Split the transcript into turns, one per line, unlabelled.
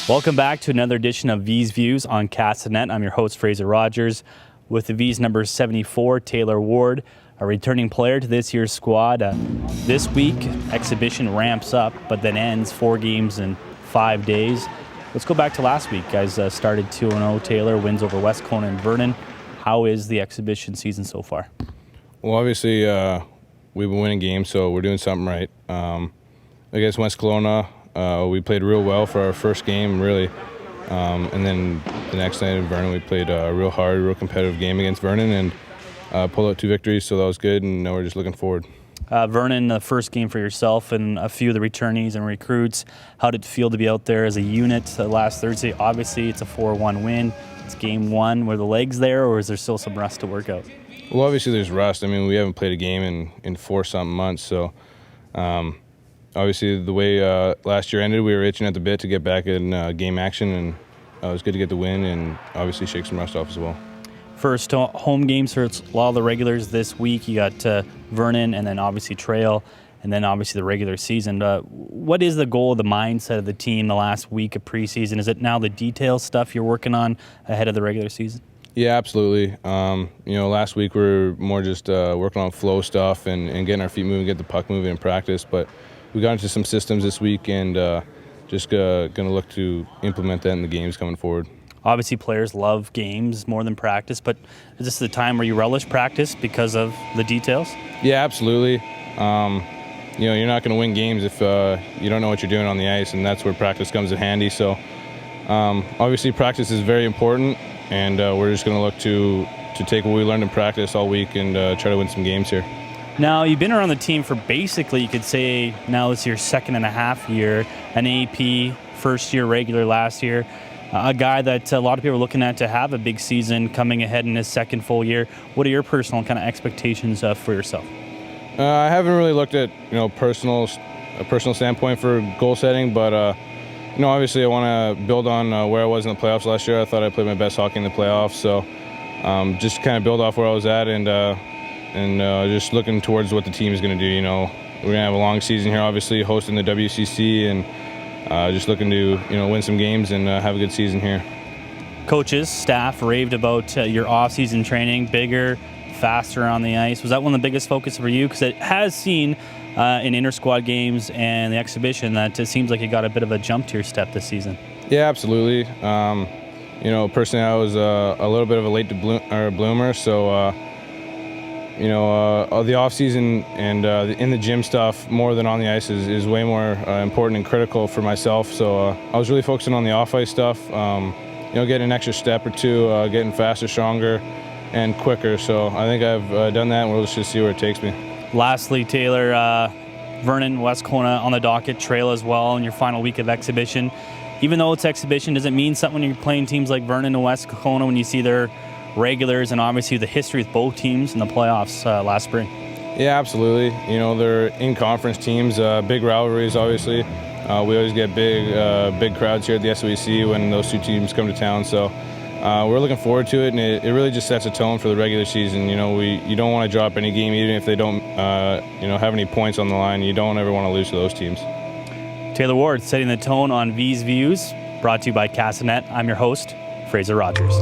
Welcome back to another edition of Vees Views on Castanet. I'm your host, Fraser Rogers, with the Vees number 74, Taylor Ward, a returning player to this year's squad. This week, exhibition ramps up, but then ends 4 games in 5 days. Let's go back to last week. Guys started 2-0. Taylor wins over West Kelowna and Vernon. How is the exhibition season so far?
Well, obviously, we've been winning games, so we're doing something right. Against West Kelowna, we played real well for our first game, really. And then the next night in Vernon, we played a real hard, real competitive game against Vernon and pulled out 2 victories, so that was good, and now we're just looking forward.
Vernon, the first game for yourself and a few of the returnees and recruits. How did it feel to be out there as a unit last Thursday? Obviously, it's a 4-1 win. It's game 1. Were the legs there, or is there still some rust to work out?
Well, obviously there's rust. I mean, we haven't played a game in 4-something months, so obviously the way last year ended, we were itching at the bit to get back in game action, and it was good to get the win and obviously shake some rust off as well.
First home games for a lot of the regulars this week. You got Vernon and then obviously Trail and then obviously the regular season. What is the goal, the mindset of the team the last week of preseason? Is it now the detail stuff you're working on ahead of the regular season?
Yeah, absolutely. Last week we were more just working on flow stuff and getting our feet moving, get the puck moving in practice. But we got into some systems this week and just going to look to implement that in the games coming forward.
Obviously, players love games more than practice, but is this the time where you relish practice because of the details?
Yeah, absolutely. You're not going to win games if you don't know what you're doing on the ice, and that's where practice comes in handy. So obviously practice is very important, and we're just going to look to take what we learned in practice all week and try to win some games here.
Now, you've been around the team for basically, you could say, now it's your 2.5 year, an AP, first year regular last year. A guy that a lot of people are looking at to have a big season coming ahead in his second full year. What are your personal kind of expectations for yourself?
I haven't really looked at a personal standpoint for goal setting, but obviously I want to build on where I was in the playoffs last year. I thought I played my best hockey in the playoffs, so just kind of build off where I was at and just looking towards what the team is going to do. We're going to have a long season here, obviously hosting the WCC and. Just looking to win some games and have a good season here.
Coaches, staff raved about your off-season training, bigger, faster on the ice. Was that one of the biggest focus for you? Because it has seen in inter-squad games and the exhibition that it seems like you got a bit of a jump to your step this season.
Yeah, absolutely. Personally, I was a little bit of a late bloomer, so the off-season and in the gym stuff more than on the ice is way more important and critical for myself. So I was really focusing on the off-ice stuff, getting an extra step or two, getting faster, stronger, and quicker. So I think I've done that, and we'll just see where it takes me.
Lastly, Taylor, Vernon, West Kelowna on the docket, Trail as well in your final week of exhibition. Even though it's exhibition, does it mean something when you're playing teams like Vernon and West Kelowna when you see their regulars and obviously the history with both teams in the playoffs last spring?
Yeah, absolutely. They're in-conference teams, big rivalries, obviously. We always get big crowds here at the SOEC when those 2 teams come to town. So we're looking forward to it, and it really just sets a tone for the regular season. You don't want to drop any game, even if they don't have any points on the line. You don't ever want to lose to those teams.
Taylor Ward setting the tone on Vees Views, brought to you by Castanet. I'm your host, Fraser Rogers.